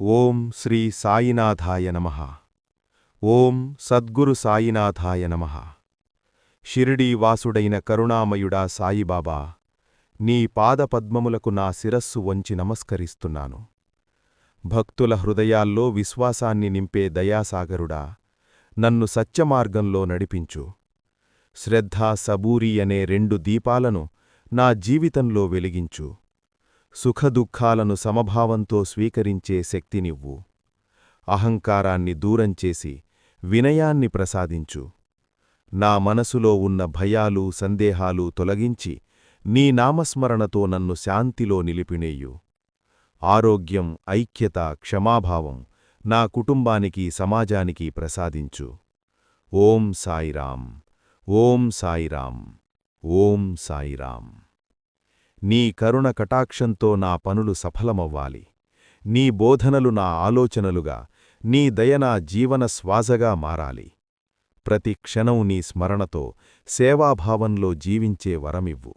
ఓం శ్రీ సాయినాథాయ నమః. ఓం సద్గురు సాయినాథాయ నమః. షిరిడీ వాసుడైన కరుణామయుడా సాయిబాబా, నీ పాదపద్మములకు నా శిరస్సు వంచి నమస్కరిస్తున్నాను. భక్తుల హృదయాల్లో విశ్వాసాన్ని నింపే దయాసాగరుడా, నన్ను సత్యమార్గంలో నడిపించు. శ్రద్ధ, సబూరి అనే రెండు దీపాలను నా జీవితంలో వెలిగించు. సుఖదుఖాలను సమభావంతో స్వీకరించే శక్తినివ్వు. అహంకారాన్ని దూరంచేసి వినయాన్ని ప్రసాదించు. నా మనసులో ఉన్న భయాలు, సందేహాలు తొలగించి నీ నామస్మరణతో నన్ను శాంతిలో నిలిపినేయు. ఆరోగ్యం, ఐక్యత, క్షమాభావం నా కుటుంబానికి, సమాజానికి ప్రసాదించు. ఓం సాయిరాం. ఓం సాయిరాం. ఓం సాయిరాం. నీ కరుణ కటాక్షంతో నా పనులు సఫలమవ్వాలి. నీ బోధనలు నా ఆలోచనలుగా, నీ దయ నా జీవన శ్వాసగా మారాలి. ప్రతి క్షణం నీ స్మరణతో సేవాభావంలో జీవించే వరమివ్వు.